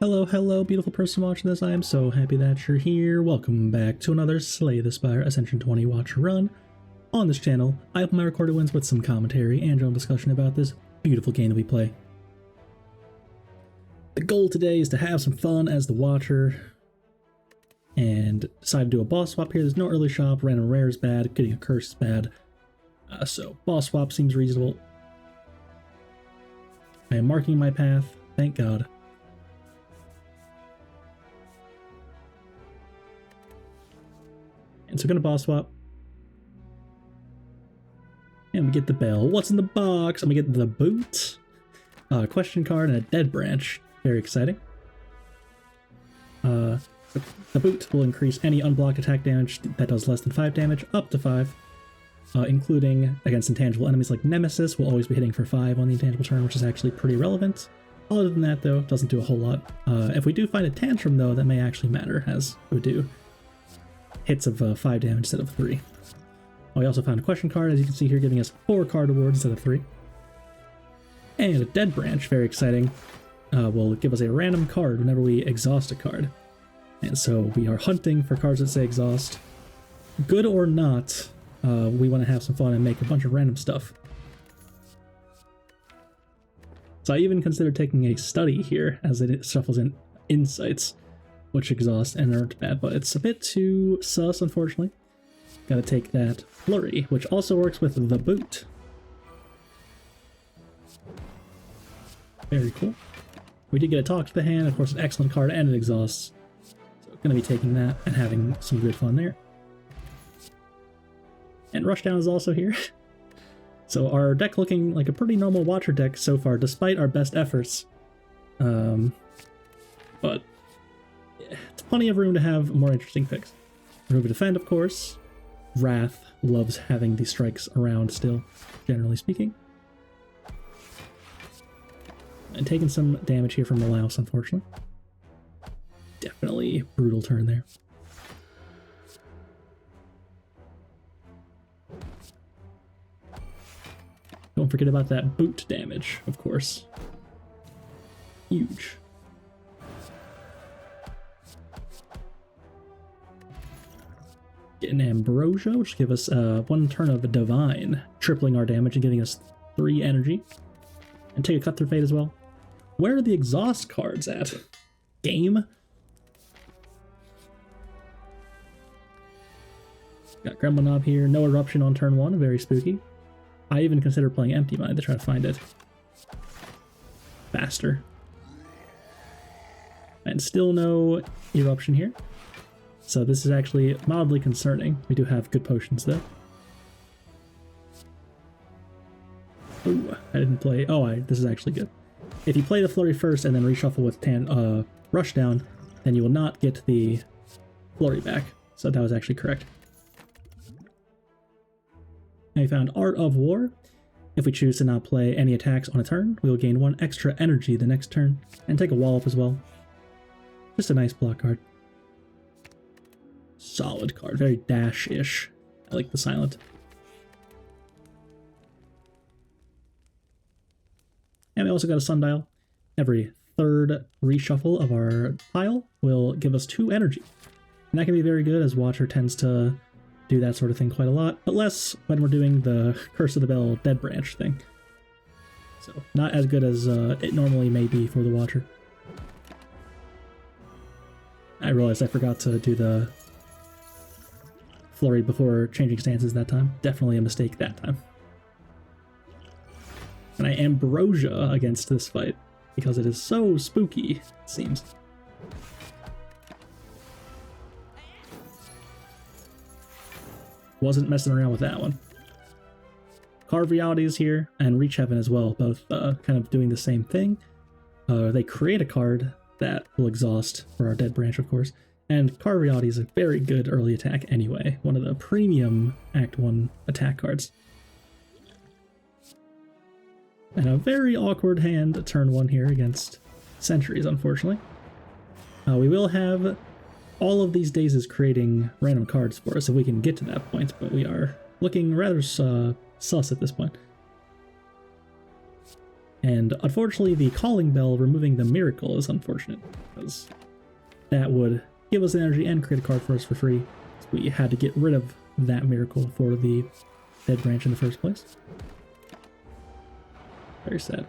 Hello, hello, beautiful person watching this. I am so happy that you're here. Welcome back to another Slay the Spire Ascension 20 watch run. On this channel, I open my recorded wins with some commentary and general discussion about this beautiful game that we play. The goal today is to have some fun as the watcher, and decide to do a boss swap here. There's no early shop, random rare is bad, getting a curse is bad, so boss swap seems reasonable. I am marking my path, thank God. And so we're gonna boss swap. And we get the bell. What's in the box? I'm gonna get the boot, question card, and a dead branch. Very exciting. The boot will increase any unblocked attack damage that does less than 5 damage up to 5, including against intangible enemies like Nemesis. Will always be hitting for 5 on the intangible turn, which is actually pretty relevant. Other than that, though, doesn't do a whole lot. If we do find a tantrum, though, that may actually matter, as we do hits of 5 damage instead of 3. We also found a question card, as you can see here, giving us 4 card rewards instead of 3. And a dead branch, very exciting, will give us a random card whenever we exhaust a card. And so we are hunting for cards that say exhaust. Good or not, we want to have some fun and make a bunch of random stuff. So I even considered taking a study here, as it shuffles in insights, which exhaust and aren't bad, but it's a bit too sus, unfortunately. Gotta take that flurry, which also works with the boot. Very cool. We did get a talk to the hand, of course, an excellent card and an exhaust. So gonna be taking that and having some good fun there. And Rushdown is also here. So our deck looking like a pretty normal Watcher deck so far, despite our best efforts. But it's plenty of room to have more interesting picks. Room to defend, of course. Wrath loves having these strikes around still, generally speaking. And taking some damage here from the Louse, unfortunately. Definitely brutal turn there. Don't forget about that boot damage, of course. Huge. Get an Ambrosia, which give us 1 turn of a Divine, tripling our damage and giving us 3 energy. And take a Cut Through Fate as well. Where are the exhaust cards at? Game? Got Gremlin Knob here, no Eruption on turn 1, very spooky. I even consider playing Empty Mind to try to find it faster. And still no Eruption here. So this is actually mildly concerning. We do have good potions though. Ooh, I didn't play. Oh, this is actually good. If you play the Flurry first and then reshuffle with Rushdown, then you will not get the Flurry back. So that was actually correct. Now we found Art of War. If we choose to not play any attacks on a turn, we will gain 1 extra energy the next turn, and take a Wallop as well. Just a nice block card. Solid card, very dash-ish. I like the silent. And we also got a Sundial. Every 3rd reshuffle of our pile will give us 2 energy. And that can be very good, as Watcher tends to do that sort of thing quite a lot, but less when we're doing the Curse of the Bell Dead Branch thing. So, not as good as it normally may be for the Watcher. I realized I forgot to do the Flurry before changing stances that time. Definitely a mistake that time. And I Ambrosia against this fight, because it is so spooky, it seems. Wasn't messing around with that one. Carve Reality is here, and Reach Heaven as well, both kind of doing the same thing. They create a card that will exhaust for our Dead Branch, of course, and Carve Reality is a very good early attack anyway, one of the premium Act 1 attack cards. And a very awkward hand at turn 1 here against Sentries, unfortunately. We will have all of these dazes creating random cards for us if we can get to that point, but we are looking rather sus at this point. And unfortunately, the Calling Bell removing the Miracle is unfortunate, because that would give us energy and create a card for us for free. So we had to get rid of that Miracle for the Dead Branch in the first place. Very sad.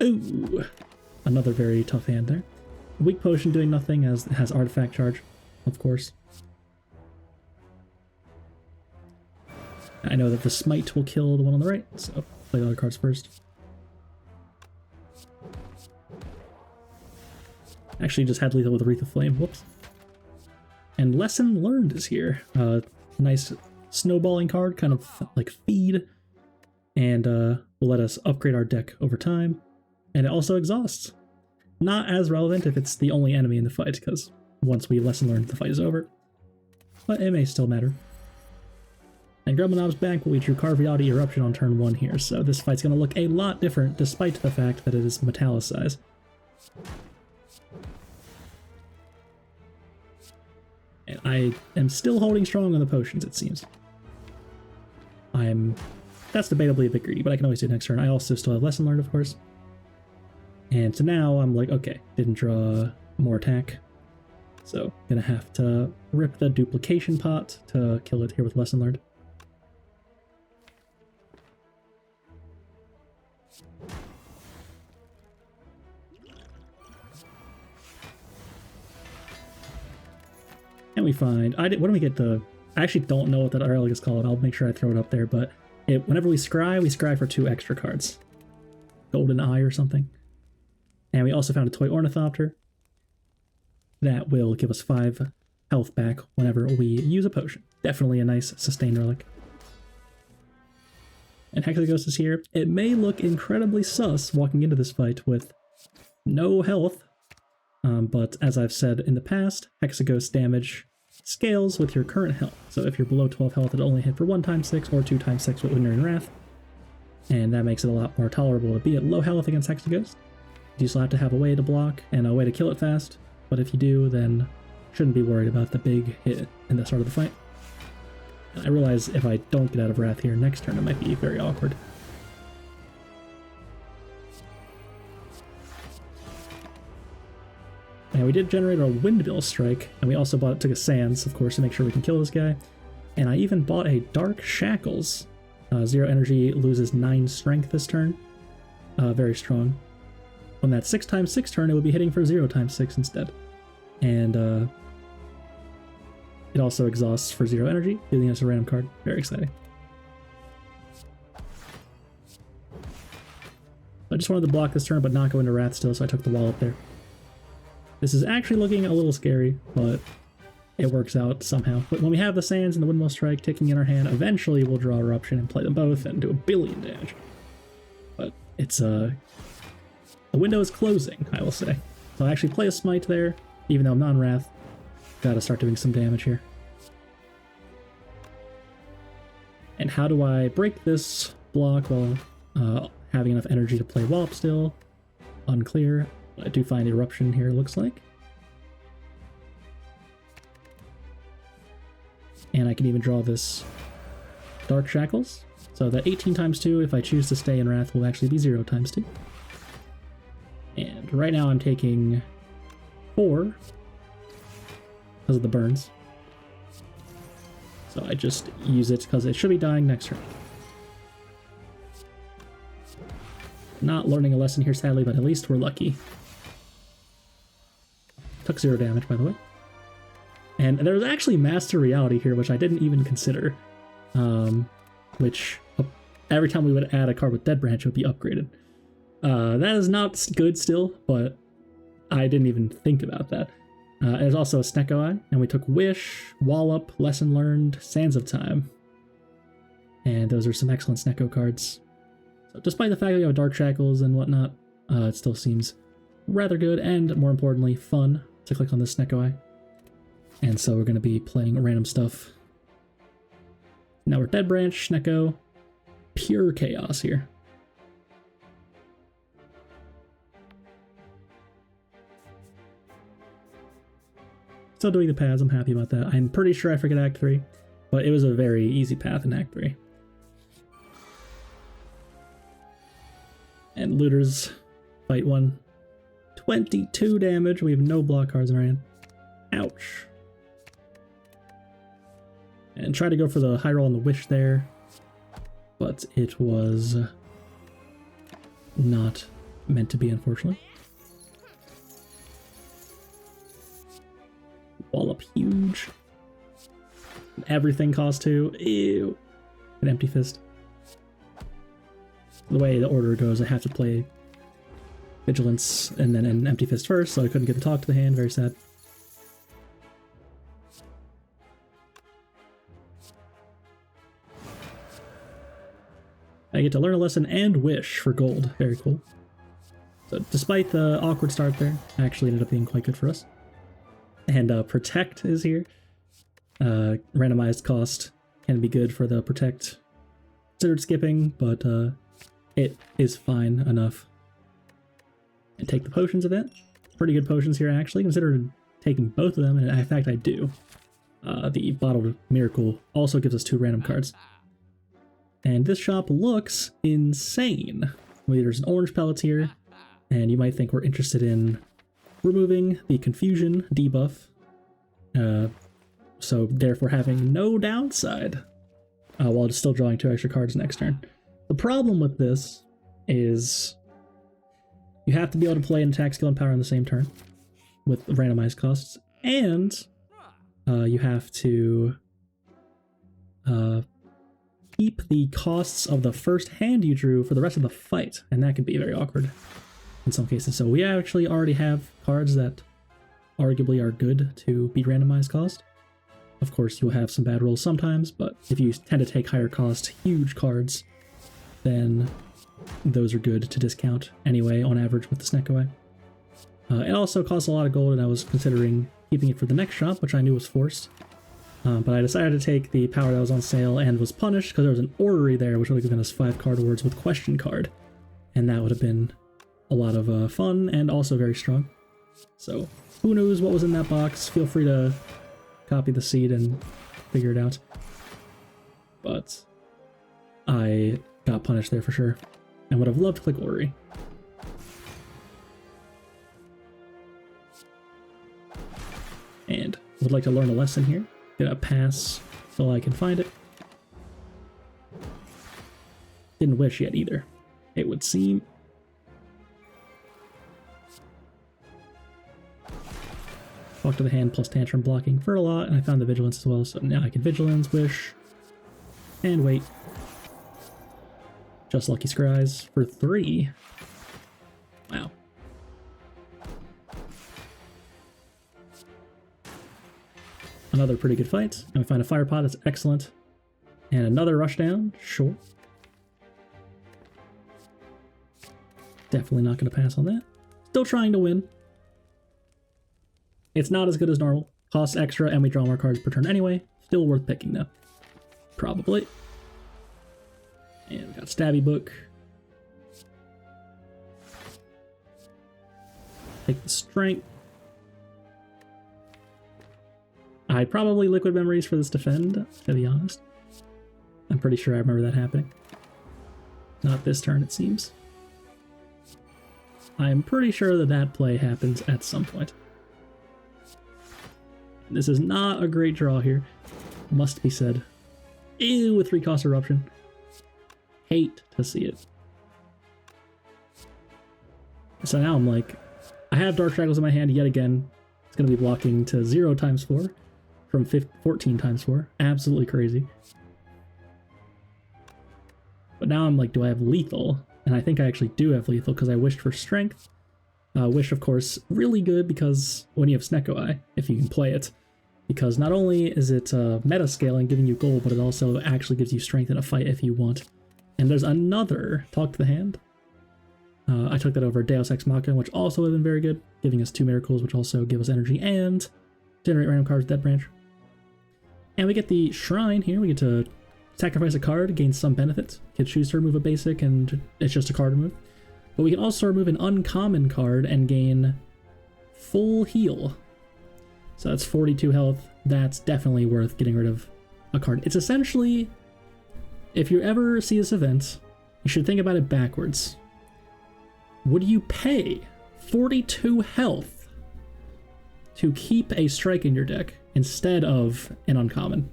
Ooh! Another very tough hand there. Weak Potion doing nothing, as it has Artifact Charge, of course. I know that the Smite will kill the one on the right, so play the other cards first. Actually just had lethal with Wreath of Flame, whoops. And Lesson Learned is here. Nice snowballing card, kind of like feed, and will let us upgrade our deck over time. And it also exhausts. Not as relevant if it's the only enemy in the fight, because once we Lesson Learned, the fight is over. But it may still matter. And Grubmanob's back, but we drew Carviati Eruption on turn 1 here, so this fight's going to look a lot different, despite the fact that it is Metallicized. And I am still holding strong on the potions, it seems. That's debatably a bit greedy, but I can always do it next turn. I also still have Lesson Learned, of course. And so now I'm like, okay, didn't draw more attack. So, gonna have to rip the Duplication Pot to kill it here with Lesson Learned. And we find, what do we get I actually don't know what that relic is called. I'll make sure I throw it up there, but whenever we scry for 2 extra cards. Golden Eye or something. And we also found a Toy Ornithopter. That will give us 5 health back whenever we use a potion. Definitely a nice sustained relic. And Hexaghost is here. It may look incredibly sus walking into this fight with no health. But as I've said in the past, Hexaghost damage scales with your current health. So if you're below 12 health, it'll only hit for 1x6 or 2x6 with Wither and Wrath. And that makes it a lot more tolerable to be at low health against Hexaghost. You still have to have a way to block and a way to kill it fast. But if you do, then shouldn't be worried about the big hit in the start of the fight. And I realize if I don't get out of Wrath here next turn, it might be very awkward. And we did generate a Windmill Strike, and we also took a Sands, of course, to make sure we can kill this guy. And I even bought a Dark Shackles. 0 energy, loses 9 strength this turn. Very strong. On that 6x6 turn, it would be hitting for 0x6 instead. And it also exhausts for 0 energy, giving us a random card. Very exciting. I just wanted to block this turn, but not go into Wrath still, so I took the wall up there. This is actually looking a little scary, but it works out somehow. But when we have the Sands and the Windmill Strike ticking in our hand, eventually we'll draw Eruption and play them both and do 1 billion damage. But it's the window is closing, I will say. So I actually play a Smite there, even though I'm non-Wrath. Gotta start doing some damage here. And how do I break this block while having enough energy to play Wallop still? Unclear. I do find Eruption here, it looks like. And I can even draw this Dark Shackles. So that 18 times 2, if I choose to stay in Wrath, will actually be 0 times 2. And right now I'm taking 4 because of the burns. So I just use it because it should be dying next turn. Not learning a lesson here, sadly, but at least we're lucky. Took 0 damage, by the way. And there's actually Master Reality here, which I didn't even consider. Which every time we would add a card with Dead Branch, it would be upgraded. That is not good still, but I didn't even think about that. There's also a Snecko Eye, and we took Wish, Wallop, Lesson Learned, Sands of Time. And those are some excellent Snecko cards. So despite the fact that we have Dark Shackles and whatnot, it still seems rather good, and more importantly, fun to click on this Snecko Eye. And so we're going to be playing random stuff. Now we're Dead Branch, Snecko, pure chaos here. Still doing the paths, I'm happy about that. I'm pretty sure I forget Act 3, but it was a very easy path in Act 3. looters. Fight one. 22 damage. We have no block cards in our hand. Ouch. And try to go for the high roll on the wish there, but it was not meant to be, unfortunately. Wallop huge. Everything costs 2. Ew. An empty fist. The way the order goes, I have to play Vigilance and then an empty fist first, so I couldn't get to talk to the hand. Very sad. I get to learn a lesson and wish for gold. Very cool. So despite the awkward start there, actually ended up being quite good for us. And protect is here. Randomized cost can be good for the protect. Considered skipping, but it is fine enough. And take the potions event. Pretty good potions here, actually. Considered taking both of them, and in fact I do. The Bottled Miracle also gives us 2 random cards. And this shop looks insane. There's an orange pellets here, and you might think we're interested in removing the confusion debuff, so therefore having no downside, while still drawing 2 extra cards next turn. The problem with this is you have to be able to play an attack, skill, and power on the same turn with randomized costs, and you have to keep the costs of the first hand you drew for the rest of the fight, and that can be very awkward in some cases. So we actually already have cards that arguably are good to beat randomized cost. Of course, you'll have some bad rolls sometimes, but if you tend to take higher cost, huge cards, then those are good to discount anyway, on average, with the Snecko Eye. It also costs a lot of gold, and I was considering keeping it for the next shop, which I knew was forced. But I decided to take the power that was on sale and was punished because there was an orrery there, which would have given us 5 card awards with question card. And that would have been a lot of fun and also very strong. So who knows what was in that box? Feel free to copy the seed and figure it out. But I got punished there for sure, and would have loved to click orrery. And would like to learn a lesson here. Gonna pass till I can find it. Didn't wish yet either, it would seem. Talk to the hand plus tantrum blocking for a lot, and I found the vigilance as well, so now I can vigilance, wish, and wait. Just lucky scries for 3. Wow. Another pretty good fight, and we find a fire pot that's excellent. And another rushdown, sure. Definitely not going to pass on that. Still trying to win. It's not as good as normal. Costs extra, and we draw more cards per turn anyway. Still worth picking though. Probably. And we got Stabby Book. Take the Strength. I'd probably Liquid Memories for this defend, to be honest. I'm pretty sure I remember that happening. Not this turn, it seems. I'm pretty sure that that play happens at some point. This is not a great draw here, must be said. Ew, with 3-cost Eruption. Hate to see it. So now I'm like, I have Dark Shackles in my hand yet again. It's going to be blocking to 0 times 4 from 14 times 4. Absolutely crazy. But now I'm like, do I have Lethal? And I think I actually do have Lethal because I wished for Strength. Wish, of course, really good because when you have Snecko Eye, if you can play it, because not only is it meta scaling, giving you gold, but it also actually gives you strength in a fight if you want. And there's another Talk to the Hand. I took that over Deus Ex Machina, which also would have been very good, giving us 2 miracles, which also give us energy and generate random cards with that branch. And we get the Shrine here. We get to sacrifice a card, gain some benefit. You can choose to remove a basic, and it's just a card remove. But we can also remove an uncommon card and gain full heal. So that's 42 health. That's definitely worth getting rid of a card. It's essentially, if you ever see this event, you should think about it backwards. Would you pay 42 health to keep a strike in your deck instead of an uncommon?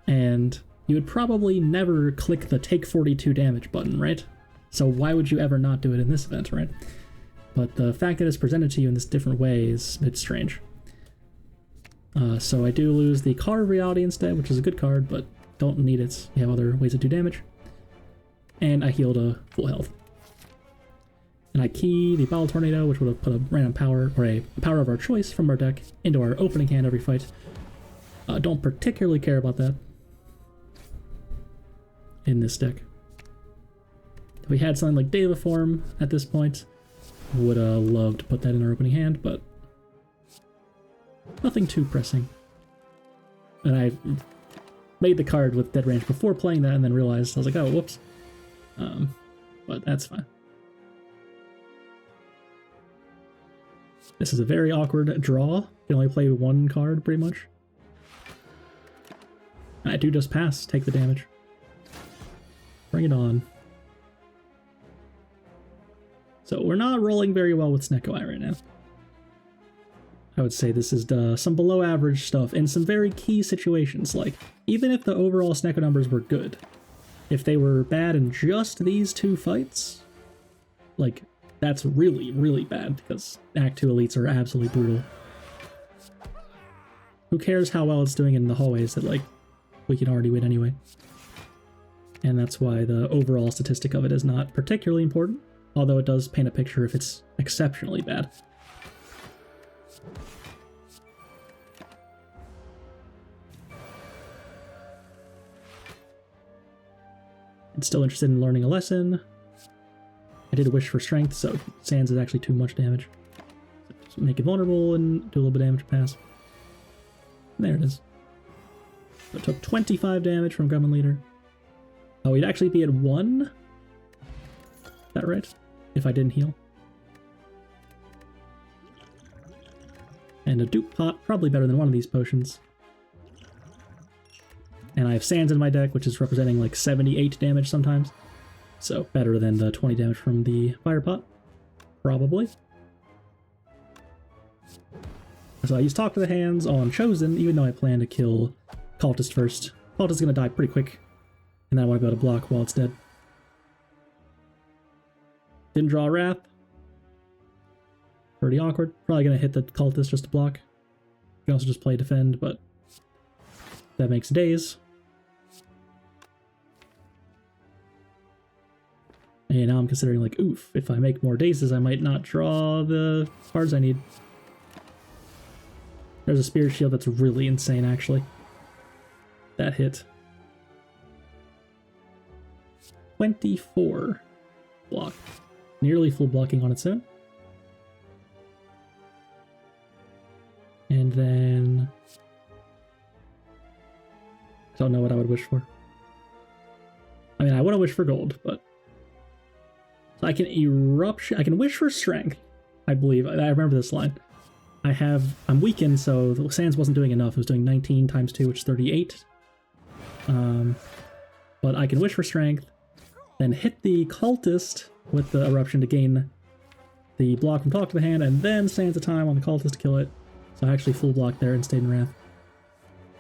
And you would probably never click the take 42 damage button, right? So why would you ever not do it in this event, right? But the fact that it's presented to you in this different way is a bit strange. So I do lose the Card of Reality instead, which is a good card, but don't need it. You have other ways to do damage. And I healed a full health. And I key the Bottle Tornado, which would have put a random power, or a power of our choice from our deck, into our opening hand every fight. Don't particularly care about that in this deck. If we had something like Deva Form at this point, would love to put that in our opening hand, but nothing too pressing. And I made the card with Dead Range before playing that and then realized, I was like, oh, whoops. But that's fine. This is a very awkward draw. You can only play one card, pretty much. I do just pass, take the damage. Bring it on. So we're not rolling very well with Snecko Eye right now. I would say this is some below average stuff in some very key situations. Like, even if the overall Snecko numbers were good, if they were bad in just these two fights, like, that's really, really bad, because Act 2 elites are absolutely brutal. Who cares how well it's doing in the hallways that, like, we can already win anyway. And that's why the overall statistic of it is not particularly important, although it does paint a picture if it's exceptionally bad. I'm still interested in learning a lesson. I did wish for strength, so Sands is actually too much damage. So make it vulnerable and do a little bit of damage pass. There it is. So it took 25 damage from Gremlin Leader. Oh, we'd actually be at 1? Is that right? If I didn't heal. And a Dupe Pot, probably better than one of these potions. And I have Sands in my deck, which is representing like 78 damage sometimes. So better than the 20 damage from the Fire Pot. Probably. So I use Talk to the Hands on Chosen, even though I plan to kill Cultist first. Cultist is going to die pretty quick. And then I want to be able to block while it's dead. Didn't draw Wrath. Pretty awkward. Probably going to hit the Cultist just to block. You can also just play Defend, but that makes days. And now I'm considering, like, oof, if I make more dazes, I might not draw the cards I need. There's a Spirit Shield that's really insane, actually. That hit. 24 block. Nearly full blocking on its own. And then I don't know what I would wish for. I mean, I want to wish for gold, but so I can eruption. I can wish for strength. I believe. I remember this line. I'm weakened, so the Sands wasn't doing enough. It was doing 19 times 2, which is 38. But I can wish for strength, then hit the Cultist with the eruption to gain the block from Talk to the Hand, and then Sands a time on the Cultist to kill it. So I actually full blocked there and stayed in Wrath.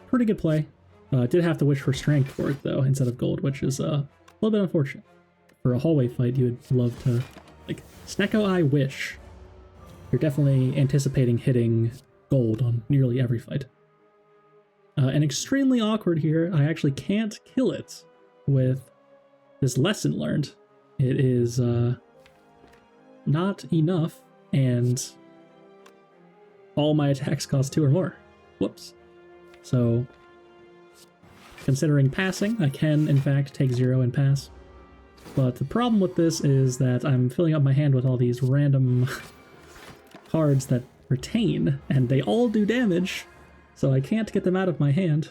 Pretty good play. Did have to wish for strength for it, though, instead of gold, which is a little bit unfortunate. For a hallway fight, you would love to, like, Snecko Eye Wish. You're definitely anticipating hitting gold on nearly every fight. And extremely awkward here, I actually can't kill it with this lesson learned. It is not enough, and all my attacks cost 2 or more. Whoops. So, considering passing, I can, in fact, take 0 and pass. But the problem with this is that I'm filling up my hand with all these random cards that retain, and they all do damage, so I can't get them out of my hand,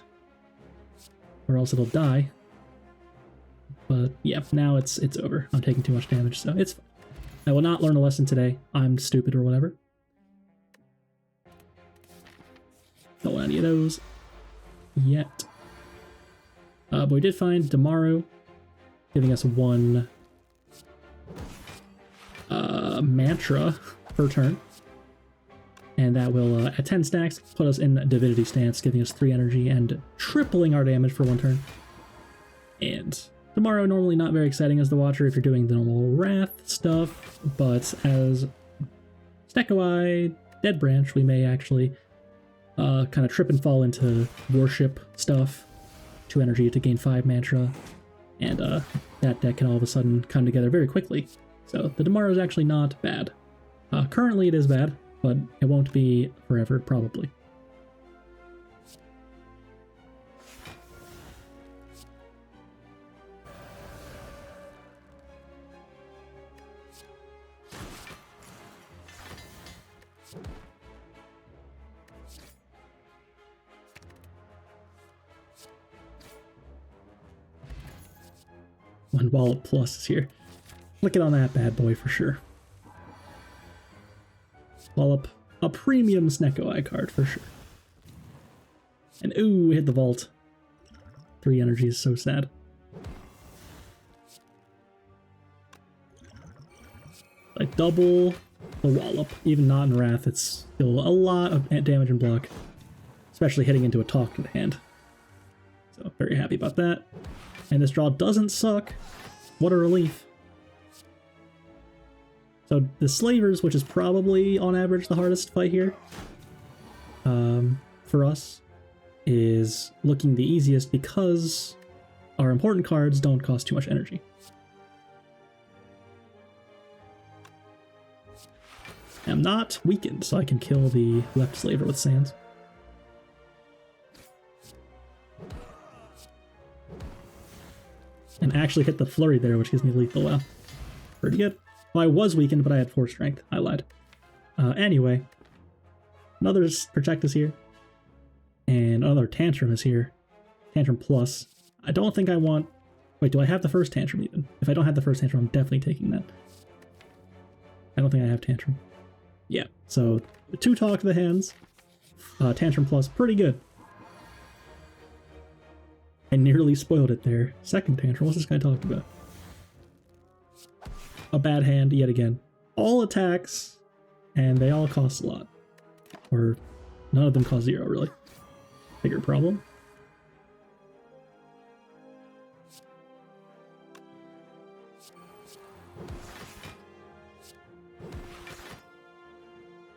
or else it'll die. But yeah, now it's over. I'm taking too much damage, so it's fine. I will not learn a lesson today. I'm stupid or whatever. Don't want any of those yet. But we did find Damaru, giving us 1 mantra per turn. And that will, at 10 stacks, put us in Divinity stance, giving us 3 energy and tripling our damage for 1 turn. And tomorrow, normally not very exciting as the Watcher if you're doing the normal Wrath stuff, but as Snecko-Eye, Dead Branch, we may actually kind of trip and fall into Worship stuff. 2 energy to gain 5 mantra, and that deck can all of a sudden come together very quickly. So the tomorrow is actually not bad. Currently it is bad, but it won't be forever, probably. One Wallop Plus is here. Look on that bad boy for sure. Wallop, a premium Snecko-Eye card for sure. And ooh, hit the vault. 3 energy is so sad. Like double the Wallop, even not in Wrath, it's still a lot of damage and block. Especially hitting into a talk to the hand. So very happy about that. And this draw doesn't suck. What a relief. So the Slavers, which is probably on average the hardest fight here, for us, is looking the easiest because our important cards don't cost too much energy. I'm not weakened, so I can kill the left Slaver with Sands. And actually hit the flurry there, which gives me lethal. Wow. Pretty good. Well, I was weakened, but I had 4 strength. I lied. Anyway. Another Protect is here. And another Tantrum is here. Tantrum Plus. I don't think I want... Wait, do I have the first Tantrum even? If I don't have the first Tantrum, I'm definitely taking that. I don't think I have Tantrum. Yeah, so 2 talk to the hands. Tantrum Plus, pretty good. I nearly spoiled it there. Second Tantrum, what's this guy talking about? A bad hand yet again. All attacks, and they all cost a lot. Or none of them cost 0, really. Bigger problem.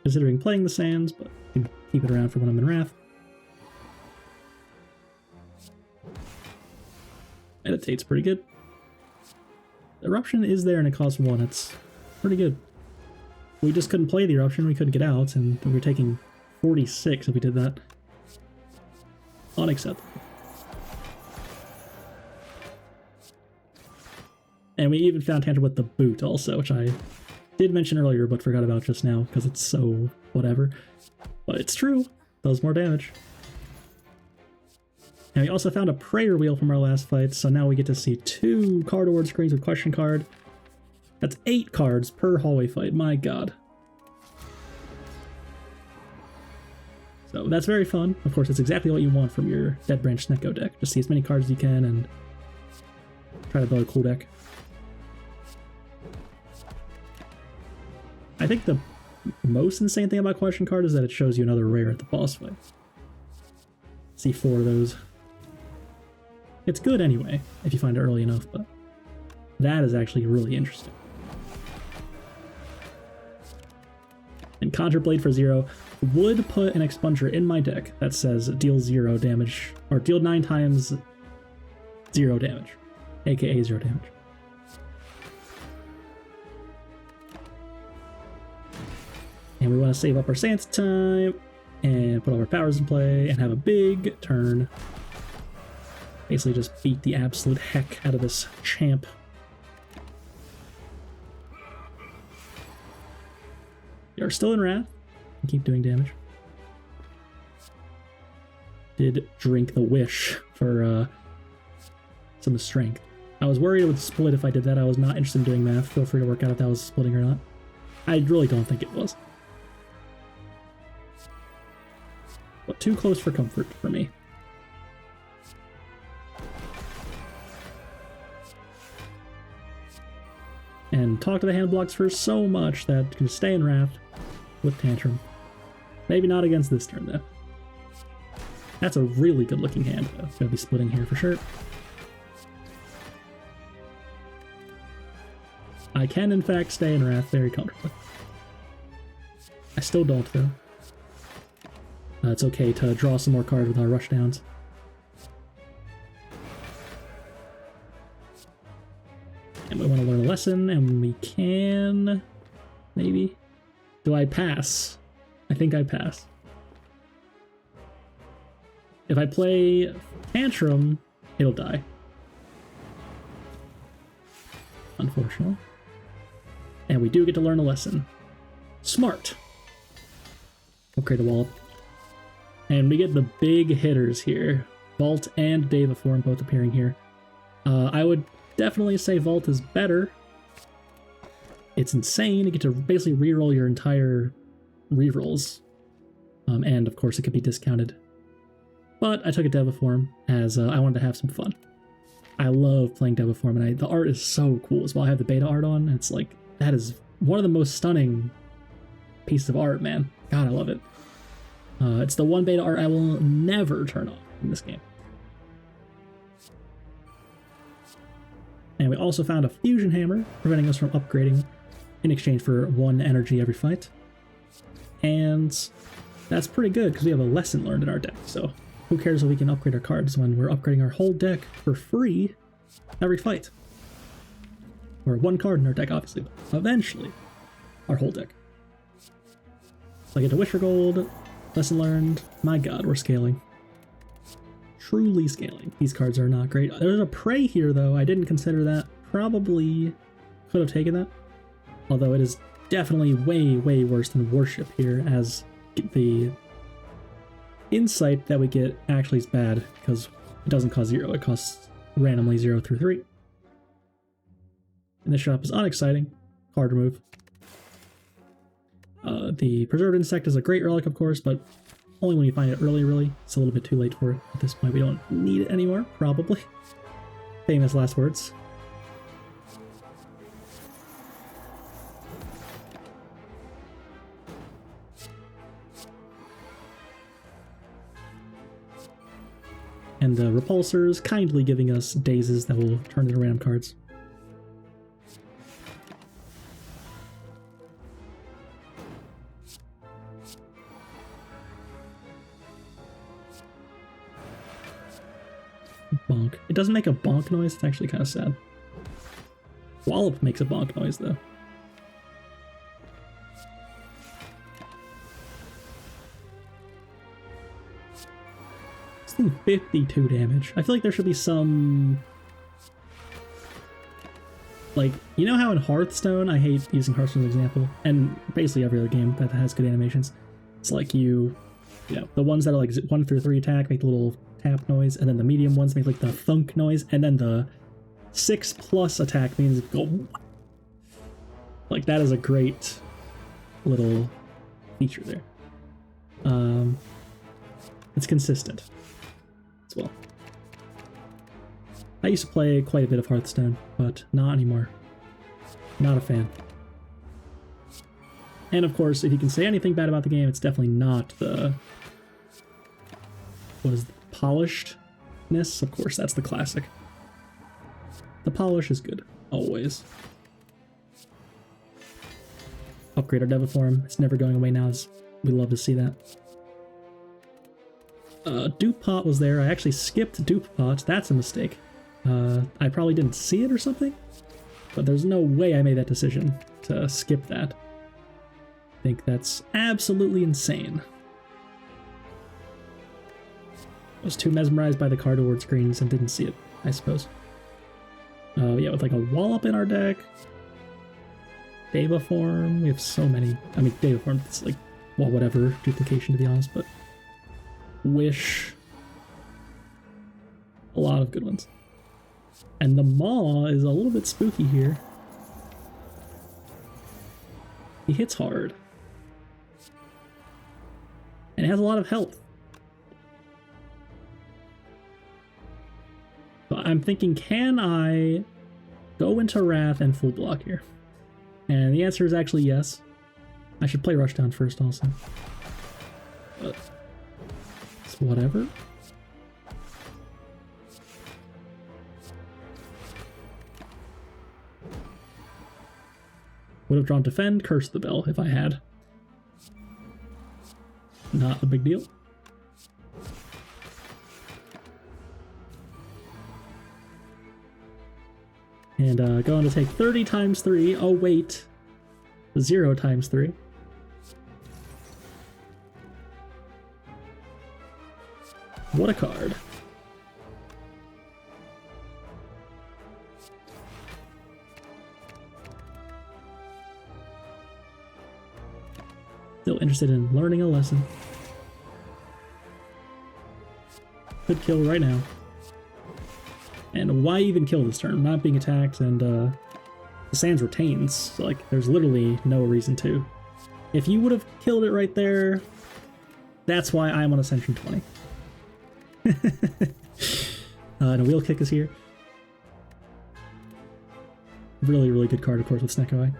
Considering playing the Sands, but I can keep it around for when I'm in Wrath. Meditate's pretty good. Eruption is there and it costs 1. It's pretty good. We just couldn't play the Eruption, we couldn't get out, and we were taking 46 if we did that. Unacceptable. And we even found Tantrum with the boot also, which I did mention earlier but forgot about just now because it's so whatever. But it's true. Does more damage. And we also found a prayer wheel from our last fight, so now we get to see 2 card award screens with question card. That's 8 cards per hallway fight, my god. So that's very fun. Of course, it's exactly what you want from your Dead Branch Snecko deck. Just see as many cards as you can and try to build a cool deck. I think the most insane thing about question card is that it shows you another rare at the boss fight. See 4 of those. It's good anyway, if you find it early enough, but that is actually really interesting. And Conjure Blade for 0 would put an Expunger in my deck that says deal 0 damage, or deal 9 times 0 damage, aka 0 damage. And we want to save up our Sans time, and put all our powers in play, and have a big turn. Basically just beat the absolute heck out of this champ. You're still in Wrath. And keep doing damage. Did drink the wish for some strength. I was worried it would split if I did that. I was not interested in doing math. Feel free to work out if that was splitting or not. I really don't think it was. But too close for comfort for me. and talk to the hand blocks for so much that can stay in Wrath with Tantrum. Maybe not against this turn, though. That's a really good looking hand, though. Gonna be splitting here for sure. I can, in fact, stay in Wrath very comfortably. I still don't, though. It's okay to draw some more cards with our rush downs. And we want to learn a lesson, and we can... maybe? Do I pass? I think I pass. If I play Tantrum, it'll die. Unfortunately. And we do get to learn a lesson. Smart! Upgrade the wall. And we get the big hitters here. Vault and Devaform both appearing here. I would definitely say Vault is better. It's insane. You get to basically reroll your entire rerolls. And of course it could be discounted. But I took a Devaform as I wanted to have some fun. I love playing Devaform, and the art is so cool as well. I have the beta art on, and it's like, that is one of the most stunning pieces of art, man. God, I love it. It's the one beta art I will never turn off in this game. And we also found a Fusion Hammer, preventing us from upgrading in exchange for 1 energy every fight. And that's pretty good, because we have a lesson learned in our deck, so who cares if we can upgrade our cards when we're upgrading our whole deck for free every fight? Or 1 card in our deck, obviously, but eventually our whole deck. So I get to Wish for Gold, lesson learned. My god, we're scaling. Truly scaling. These cards are not great. There's a Prey here, though. I didn't consider that. Probably could have taken that. Although it is definitely way, way worse than Worship here, as the insight that we get actually is bad, because it doesn't cost 0. It costs randomly 0 through 3. And this shop is unexciting. Card remove. The Preserved Insect is a great relic, of course, but only when you find it early, really. It's a little bit too late for it at this point. We don't need it anymore, probably. Famous last words. And the Repulsors kindly giving us dazes that will turn into random cards. Bonk. It doesn't make a bonk noise, it's actually kind of sad. Wallop makes a bonk noise, though. It's doing 52 damage. I feel like there should be some... like, you know how in Hearthstone, I hate using Hearthstone as an example, and basically every other game that has good animations, it's like you know, the ones that are like 1 through 3 attack make the little tap noise, and then the medium ones make like the thunk noise, and then the 6+ attack means go. Like, that is a great little feature there. It's consistent as well. I used to play quite a bit of Hearthstone, but not anymore. Not a fan. And of course, if you can say anything bad about the game, it's definitely not the... what is the polishedness? Of course, that's the classic. The polish is good, always. Upgrade our Devaform. It's never going away now. We love to see that. Dupe Pot was there. I actually skipped Dupe Pot. That's a mistake. I probably didn't see it or something, but there's no way I made that decision to skip that. I think that's absolutely insane. I was too mesmerized by the card award screens and didn't see it, I suppose. Yeah, with like a Wallop in our deck. Devaform, we have so many. I mean, Devaform, it's like, well, whatever, duplication to be honest, but Wish. A lot of good ones. And the Maw is a little bit spooky here. He hits hard. And it has a lot of health. So I'm thinking, can I go into Wrath and full block here? And the answer is actually yes. I should play Rushdown first also. But it's whatever. Would have drawn Defend, Curse the Bell if I had. Not a big deal. And going to take 30 times 3. Oh wait, 0 times 3. What a card. Still interested in learning a lesson. Could kill right now. And why even kill this turn? I'm not being attacked, and the Sands retains. So, like, there's literally no reason to. If you would have killed it right there, that's why I'm on Ascension 20. And a Wheel Kick is here. Really, really good card, of course, with Snecko Eye.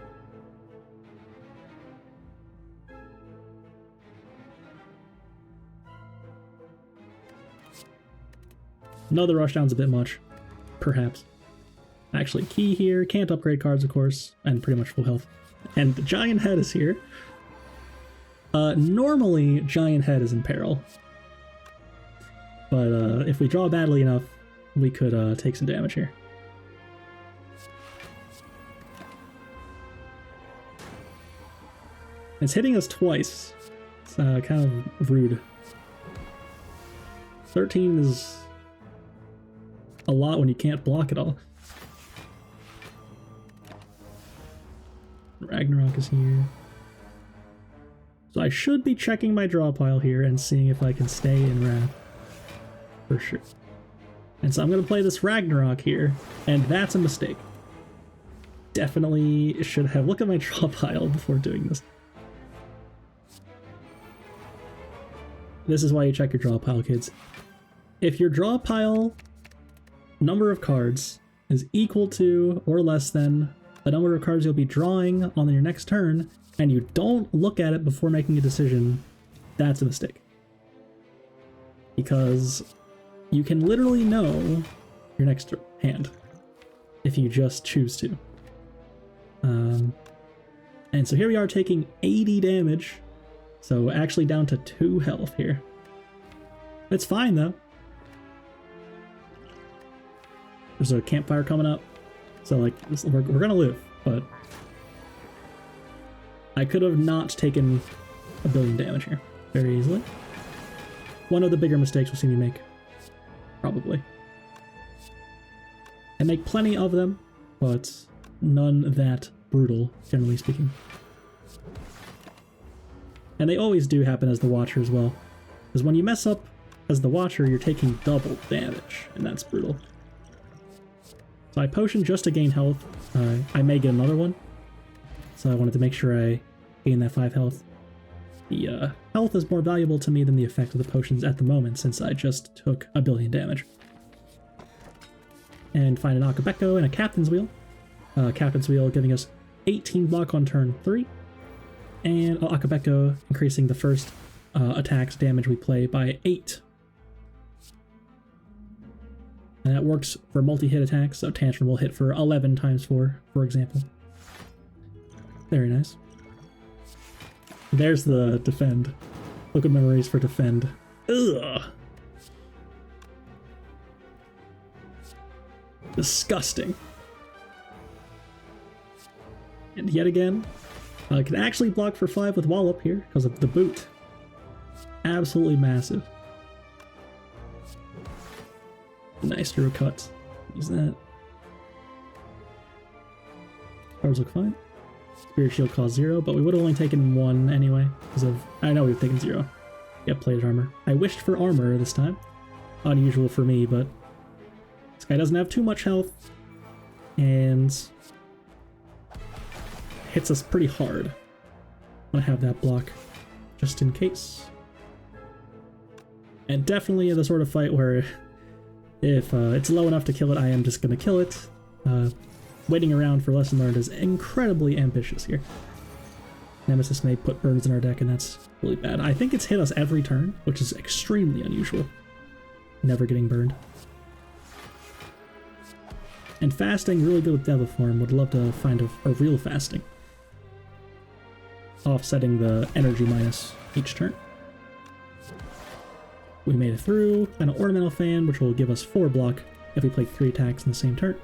Another Rushdown's a bit much. Perhaps. Actually, key here. Can't upgrade cards, of course, and pretty much full health. And the Giant Head is here. Normally, Giant Head is in peril. But if we draw badly enough, we could take some damage here. It's hitting us twice. It's kind of rude. 13 is a lot when you can't block at all. Ragnarok is here. So I should be checking my draw pile here and seeing if I can stay in Wrath. For sure. And so I'm going to play this Ragnarok here, and that's a mistake. Definitely should have looked at my draw pile before doing this. This is why you check your draw pile, kids. If your draw pile number of cards is equal to or less than the number of cards you'll be drawing on your next turn, and you don't look at it before making a decision, that's a mistake. Because you can literally know your next hand if you just choose to. And so here we are taking 80 damage, so actually down to 2 health here. It's fine though. There's a campfire coming up, so like we're gonna live, but I could have not taken 1 billion damage here very easily. One of the bigger mistakes we'll see me make, probably. I make plenty of them, but none that brutal, generally speaking. And they always do happen as the Watcher as well, because when you mess up as the Watcher, you're taking double damage, and that's brutal. So I potion just to gain health. I may get another one, so I wanted to make sure I gain that 5 health. The health is more valuable to me than the effect of the potions at the moment, since I just took 1 billion damage. And find an Akabeko and a Captain's Wheel. Captain's Wheel giving us 18 block on turn 3, and Akabeko increasing the first attack's damage we play by 8. And that works for multi-hit attacks, so Tantrum will hit for 11 times 4, for example. Very nice. There's the Defend. Liquid Memories for Defend. Ugh! Disgusting. And yet again, I can actually block for 5 with Wallop here, because of the boot. Absolutely massive. Nice Hero Cut. Use that. Cards look fine. Spirit Shield costs 0, but we would have only taken 1 anyway, because of... I know we've taken 0. Yep, Plated Armor. I wished for armor this time. Unusual for me, but this guy doesn't have too much health, and hits us pretty hard. I'm gonna have that block just in case. And definitely the sort of fight where if it's low enough to kill it, I am just gonna kill it. waiting around for Lesson Learned is incredibly ambitious here. Nemesis may put burns in our deck, and that's really bad. I think it's hit us every turn, which is extremely unusual. Never getting burned. And fasting, really good with Devil Form. Would love to find a real fasting. Offsetting the energy minus each turn. We made it through. And an Ornamental Fan, which will give us 4 block if we play 3 attacks in the same turn.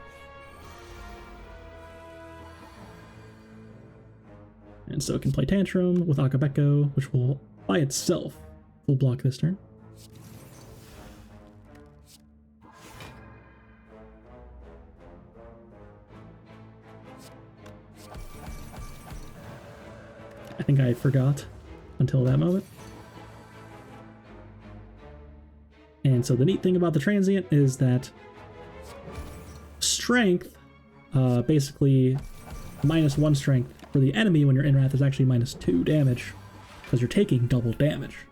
And so it can play Tantrum with Akabeko, which will, by itself, full block this turn. I think I forgot until that moment. And so the neat thing about the Transient is that strength, basically -1 strength for the enemy when you're in Wrath is actually -2 damage, because you're taking double damage.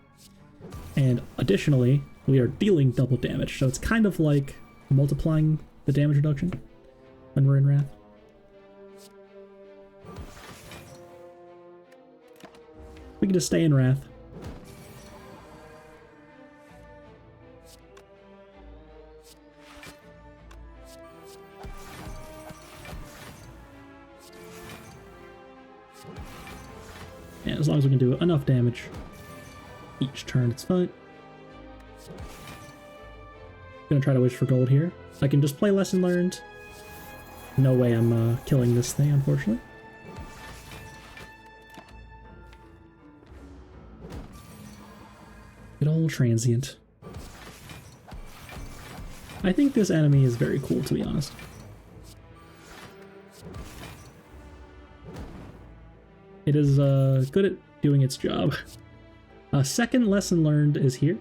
And additionally, we are dealing double damage, so it's kind of like multiplying the damage reduction when we're in Wrath. We can just stay in Wrath. And as long as we can do enough damage each turn, it's fine. Gonna try to wish for gold here. I can just play Lesson Learned. No way I'm killing this thing, unfortunately. Good old Transient. I think this enemy is very cool, to be honest. It is good at doing its job. Second Lesson Learned is here.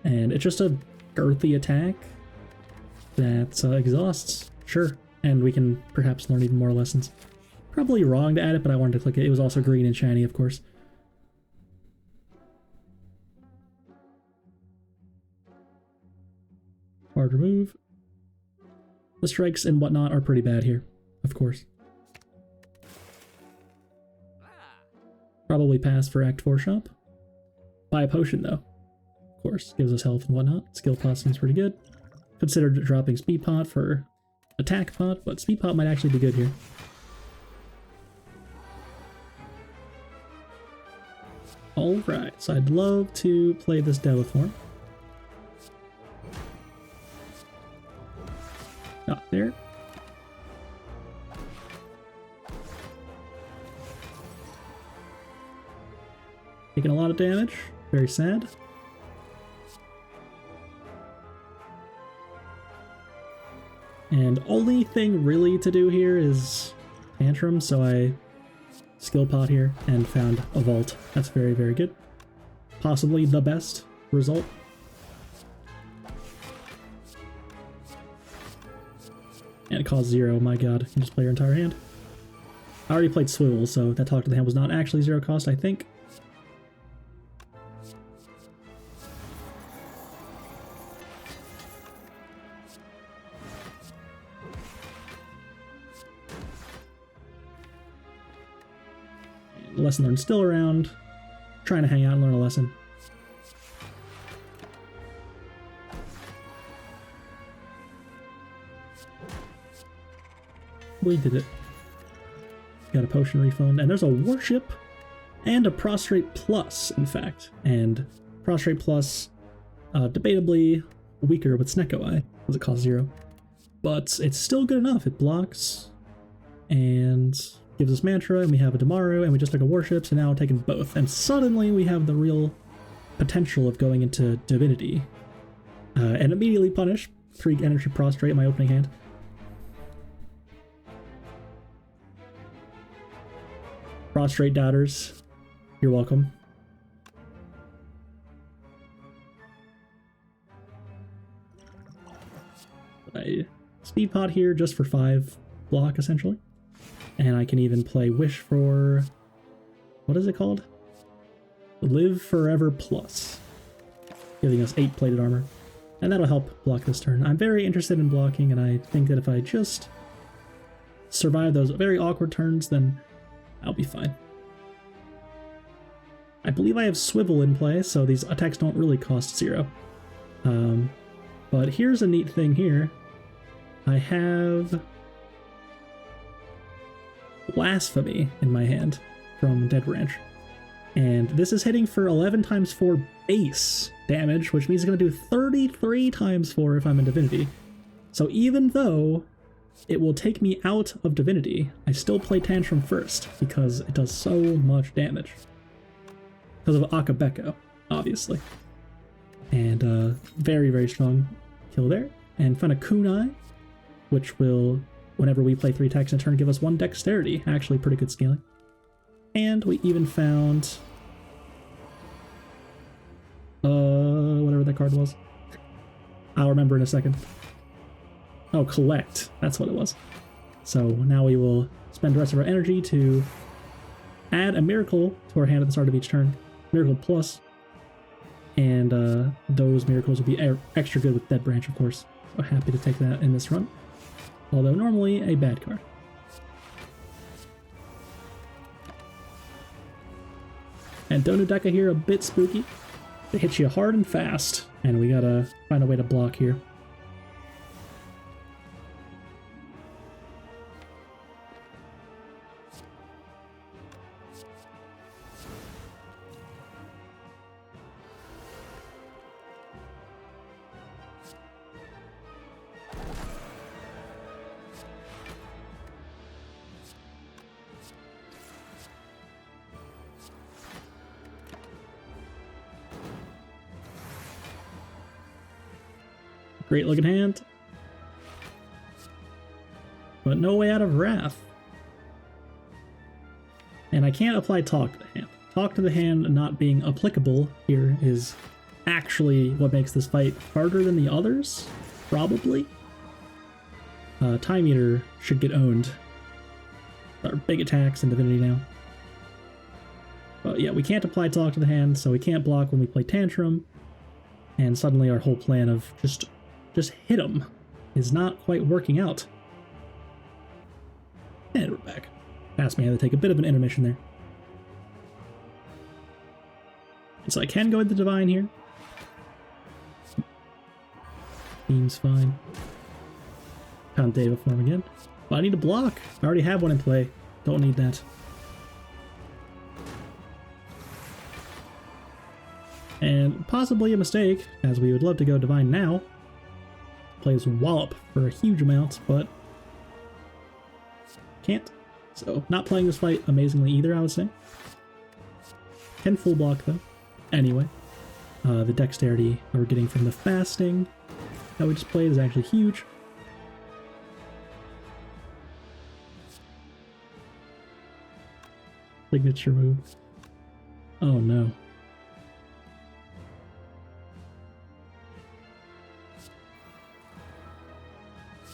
And it's just a girthy attack that exhausts. Sure. And we can perhaps learn even more lessons. Probably wrong to add it, but I wanted to click it. It was also green and shiny, of course. Hard remove. The strikes and whatnot are pretty bad here, of course. Probably pass for Act 4 shop. Buy a potion though. Of course, gives us health and whatnot. Skill pot seems pretty good. Considered dropping Speed Pot for Attack Pot, but Speed Pot might actually be good here. Alright, so I'd love to play this Devil Form. Got there. Taking a lot of damage. Very sad. And only thing really to do here is Tantrum, so I skill pot here and found a vault. That's very, very good. Possibly the best result. And it costs 0, my god. You can just play your entire hand. I already played Swivel, so that Talk to the Hand was not actually 0 cost, I think. Lesson Learned still around. Trying to hang out and learn a lesson. We did it. Got a potion refund, and there's a Worship and a Prostrate Plus, in fact. And Prostrate Plus, debatably weaker with Snecko Eye, because it costs 0. But it's still good enough. It blocks and gives us Mantra, and we have a Damaru, and we just took a Worship, so now we're taking both. And suddenly we have the real potential of going into Divinity. And immediately punish. 3 Energy Prostrate in my opening hand. Prostrate Doubters, you're welcome. I Speed Pot here just for 5 block, essentially. And I can even play Wish for... what is it called? Live Forever Plus. Giving us 8 plated armor. And that'll help block this turn. I'm very interested in blocking, and I think that if I just survive those very awkward turns, then I'll be fine. I believe I have Swivel in play, so these attacks don't really cost 0. But here's a neat thing here. I have Blasphemy in my hand from Dead Branch. And this is hitting for 11 times 4 base damage, which means it's going to do 33 times 4 if I'm in Divinity. So even though it will take me out of Divinity, I still play Tantrum first, because it does so much damage. Because of Akabeko, obviously. And very, very strong kill there. And found a Kunai, which will, whenever we play 3 attacks in a turn, give us 1 dexterity. Actually pretty good scaling. And we even found whatever that card was. I'll remember in a second. Oh, Collect. That's what it was. So now we will spend the rest of our energy to add a Miracle to our hand at the start of each turn. Miracle Plus. And those miracles will be extra good with Dead Branch, of course. So happy to take that in this run. Although normally a bad card. And Donudeka here, a bit spooky. It hits you hard and fast, and we gotta find a way to block here. Great looking hand. But no way out of Wrath. And I can't apply Talk to the hand. Talk to the hand not being applicable here is actually what makes this fight harder than the others, probably. Time Eater should get owned. Our big attacks in Divinity now. But yeah, we can't apply Talk to the hand, so we can't block when we play Tantrum. And suddenly our whole plan of just hit him is not quite working out. And we're back. Past me, I had to take a bit of an intermission there. And so I can go into Divine here. Seems fine. Count Deva form again. But I need to block. I already have one in play. Don't need that. And possibly a mistake, as we would love to go Divine now. Plays Wallop for a huge amount, but can't. So not playing this fight amazingly either, I would say. Can full block though. Anyway, the dexterity that we're getting from the fasting that we just played is actually huge. Signature move. Oh no.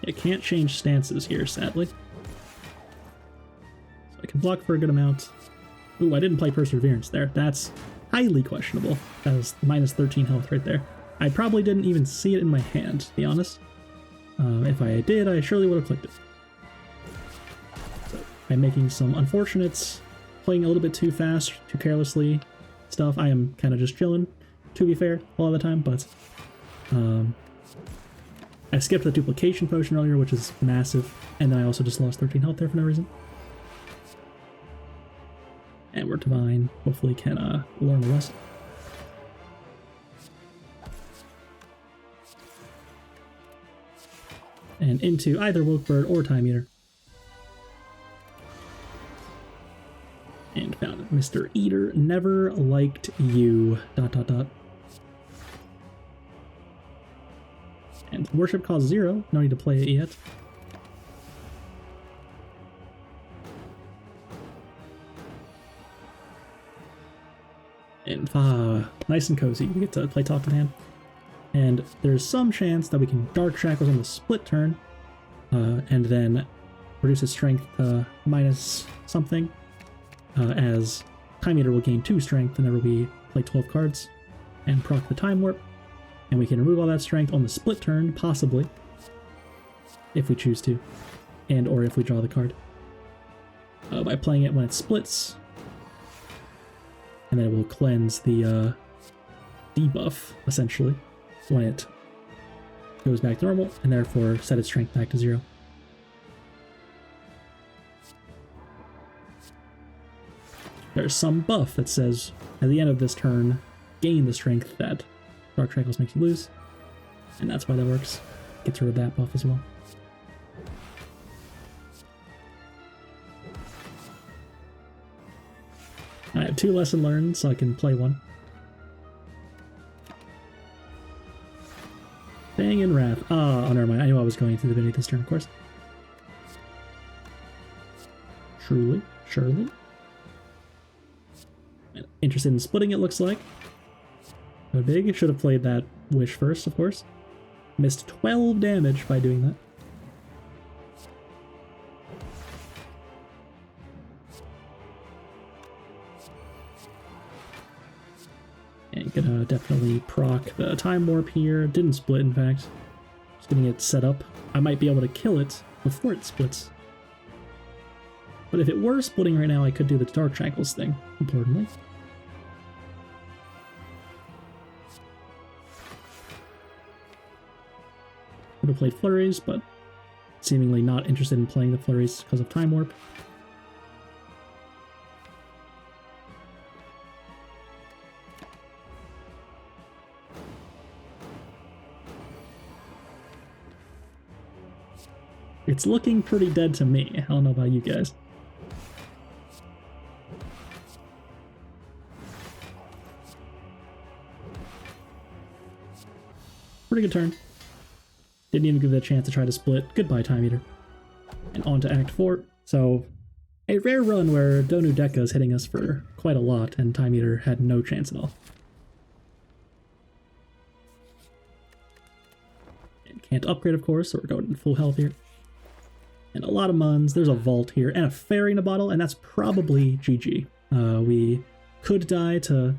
It can't change stances here, sadly. So I can block for a good amount. Ooh, I didn't play Perseverance there. That's highly questionable. That was minus 13 health right there. I probably didn't even see it in my hand, to be honest. If I did, I surely would have clicked it. So I'm making some unfortunates, playing a little bit too fast, too carelessly stuff. I am kind of just chilling, to be fair, a lot of the time, but I skipped the duplication potion earlier, which is massive, and then I also just lost 13 health there for no reason. And we're Divine. Hopefully can learn a lesson. And into either Wilkbird or Time Eater. And found it. Mr. Eater never liked you. ... And Worship costs 0. No need to play it yet. And nice and cozy. We get to play Talk to the hand. And there's some chance that we can Dark Shackles on the split turn, and then reduce its strength minus something, as Time Eater will gain 2 strength whenever we play 12 cards, and proc the Time Warp. And we can remove all that strength on the split turn, possibly, if we choose to. and or if we draw the card. By playing it when it splits, and then it will cleanse the debuff, essentially, when it goes back to normal, and therefore set its strength back to 0. There's some buff that says, at the end of this turn, gain the strength that Dark Shackles makes you lose, and that's why that works. Gets rid of that buff as well. I have 2 lesson learned, so I can play one. Bang and Wrath. Oh, never mind. I knew I was going to Divinity this turn, of course. Surely. Interested in splitting, it looks like. Go big. Should have played that Wish first, of course. Missed 12 damage by doing that. And gonna definitely proc the Time Warp here. Didn't split, in fact. Just getting it set up. I might be able to kill it before it splits. But if it were splitting right now, I could do the Dark Shackles thing, importantly. Could have played Flurries, but seemingly not interested in playing the Flurries because of Time Warp. It's looking pretty dead to me. I don't know about you guys. Pretty good turn. Didn't even give it a chance to try to split. Goodbye, Time Eater. And on to Act 4. So, a rare run where Donu Deka is hitting us for quite a lot, and Time Eater had no chance at all. And can't upgrade, of course, so we're going full health here. And a lot of Muns. There's a Vault here, and a Fairy in a bottle, and that's probably GG. We could die to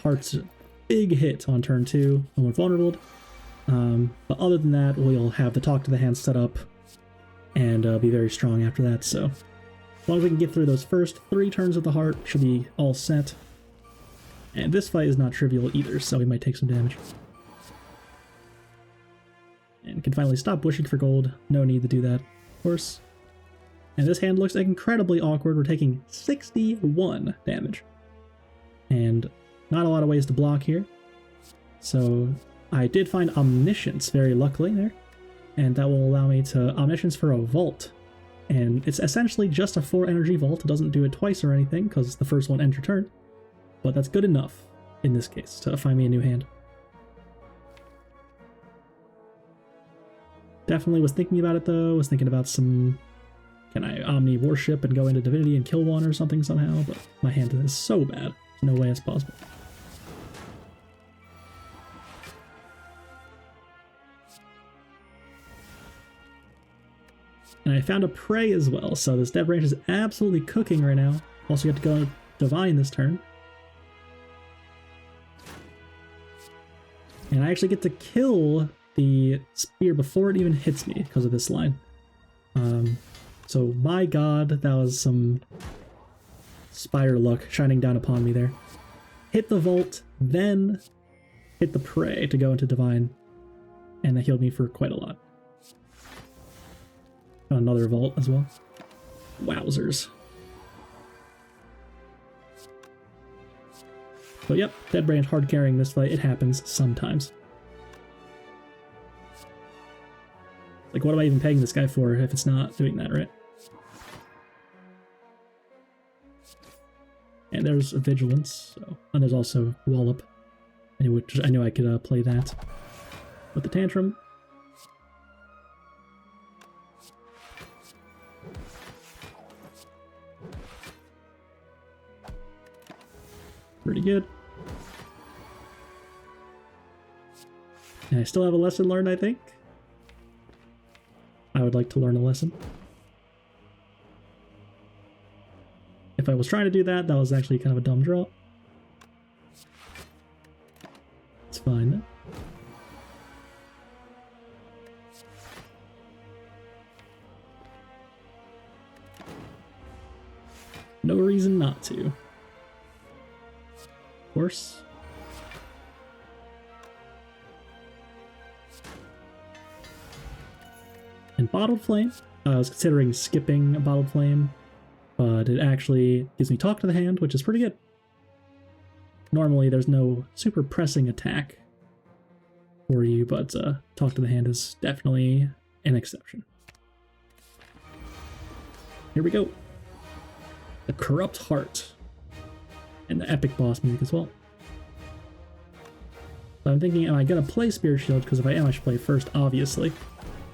Heart's big hit on turn 2 when we're vulnerable. But other than that, we'll have the Talk to the Hand set up and be very strong after that, so as long as we can get through those first 3 turns of the Heart, should be all set. And this fight is not trivial either, so we might take some damage. And can finally stop wishing for gold. No need to do that, of course. And this hand looks incredibly awkward. We're taking 61 damage. And not a lot of ways to block here. So I did find Omniscience, very luckily there, and that will allow me to Omniscience for a Vault. And it's essentially just a 4 energy Vault. It doesn't do it twice or anything, because the first one ends your turn, but that's good enough in this case to find me a new hand. Definitely was thinking about it though, was thinking about some, can I Omni Worship and go into Divinity and kill one or something somehow, but my hand is so bad, no way it's possible. And I found a Prey as well, so this Dead Branch is absolutely cooking right now. Also get to go Divine this turn. And I actually get to kill the Spear before it even hits me because of this line. So my god, that was some Spire luck shining down upon me there. Hit the Vault, then hit the Prey to go into Divine, and that healed me for quite a lot. Another Vault as well. Wowzers. So yep, Dead Branch hard carrying this fight. It happens sometimes. Like, what am I even paying this guy for if it's not doing that, right? And there's a Vigilance, so, and there's also Wallop. I knew I could play that with the Tantrum. Pretty good. And I still have a lesson learned, I think. I would like to learn a lesson. If I was trying to do that, that was actually kind of a dumb draw. It's fine then. No reason not to. Of course. And Bottled Flame. I was considering skipping Bottled Flame, but it actually gives me Talk to the Hand, which is pretty good. Normally, there's no super pressing attack for you, but Talk to the Hand is definitely an exception. Here we go. The Corrupt Heart. And the epic boss music as well. So I'm thinking, am I going to play Spirit Shield? Because if I am, I should play first, obviously.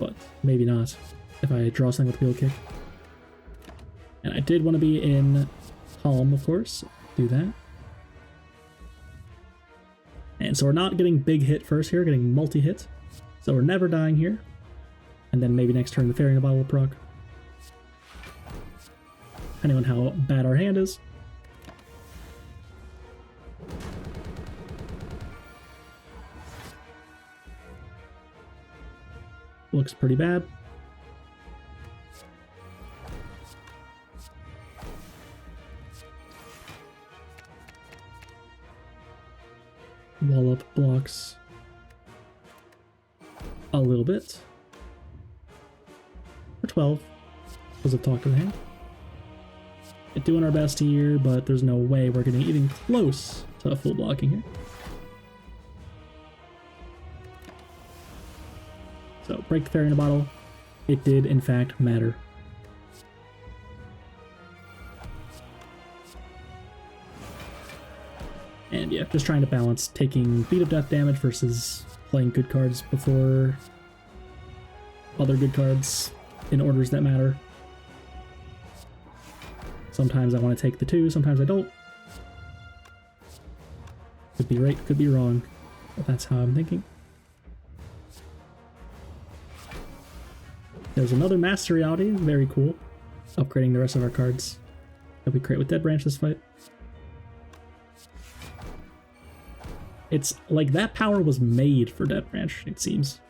But maybe not, if I draw something with Wheel Kick. And I did want to be in Calm, of course. Do that. And so we're not getting big hit first here, getting multi-hit. So we're never dying here. And then maybe next turn the Fairy in a Bottle will proc. Depending on how bad our hand is. Looks pretty bad. Wall up blocks a little bit. For 12. Because of Talk to the Hand. Doing our best here, but there's no way we're getting even close to full blocking here. So, break the Fairy in a Bottle. It did, in fact, matter. And yeah, just trying to balance taking Beat of Death damage versus playing good cards before other good cards in orders that matter. Sometimes I want to take the 2, sometimes I don't. Could be right, could be wrong, but that's how I'm thinking. There's another Master Reality, very cool. Upgrading the rest of our cards. That'll be great with Dead Branch this fight. It's like that power was made for Dead Branch, it seems.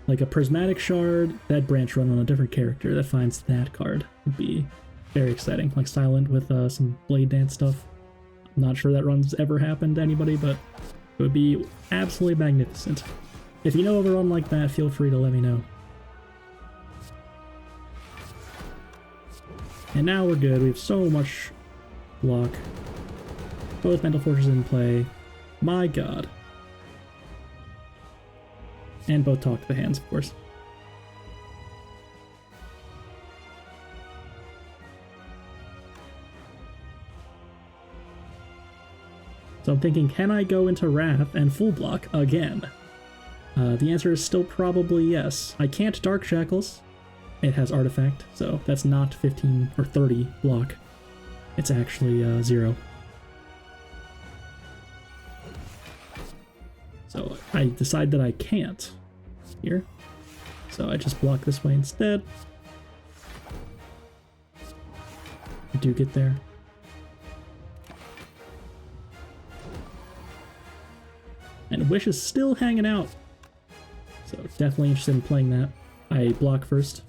Like a Prismatic Shard, Dead Branch run on a different character that finds that card would be very exciting. Like Silent with some Blade Dance stuff. I'm not sure that run's ever happened to anybody, but it would be absolutely magnificent. If you know of a run like that, feel free to let me know. And now we're good. We have so much block. Both Mental Fortress in play. My god. And both Talk to the Hands, of course. So I'm thinking, can I go into Wrath and full block again? The answer is still probably yes. I can't Dark Shackles. It has Artifact, so that's not 15 or 30 block. It's actually 0. So I decide that I can't here. So I just block this way instead. I do get there. And Wish is still hanging out. So definitely interested in playing that. I block first.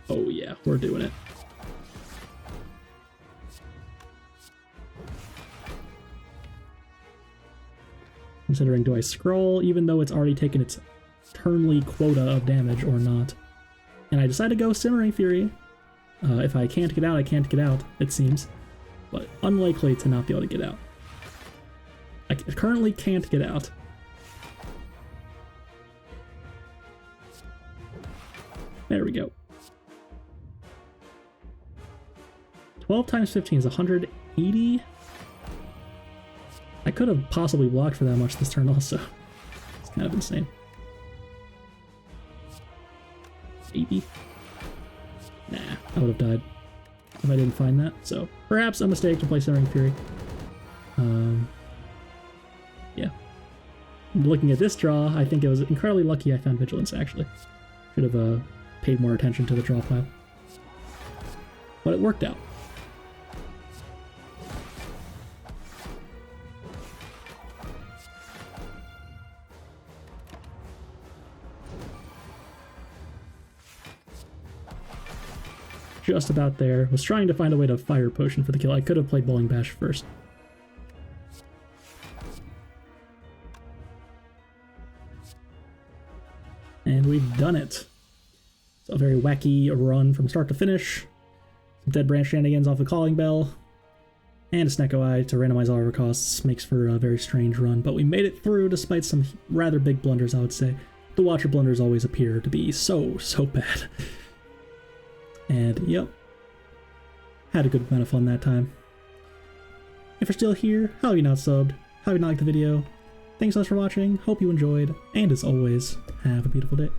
Oh yeah, we're doing it. Considering, do I scroll even though it's already taken its turnly quota of damage or not? And I decide to go Simmering Fury. If I can't get out, I can't get out, it seems. But unlikely to not be able to get out. I currently can't get out. There we go. 12 times 15 is 180? I could have possibly blocked for that much this turn also. It's kind of insane. 80? Nah, I would have died if I didn't find that. So perhaps a mistake to play Simmering Fury. Yeah. Looking at this draw, I think it was incredibly lucky I found Vigilance, actually. Should have paid more attention to the draw pile. But it worked out. just about there. Was trying to find a way to fire potion for the kill. I could have played Bowling Bash first. And we've done it. It's a very wacky run from start to finish. Some Dead Branch shenanigans off the Calling Bell. And a Snecko Eye to randomize all of our costs makes for a very strange run. But we made it through despite some rather big blunders, I would say. The Watcher blunders always appear to be so bad. And yep. Had a good amount of fun that time. If you're still here, how have you not subbed? How have you not liked the video? Thanks so much for watching, hope you enjoyed, and as always, have a beautiful day.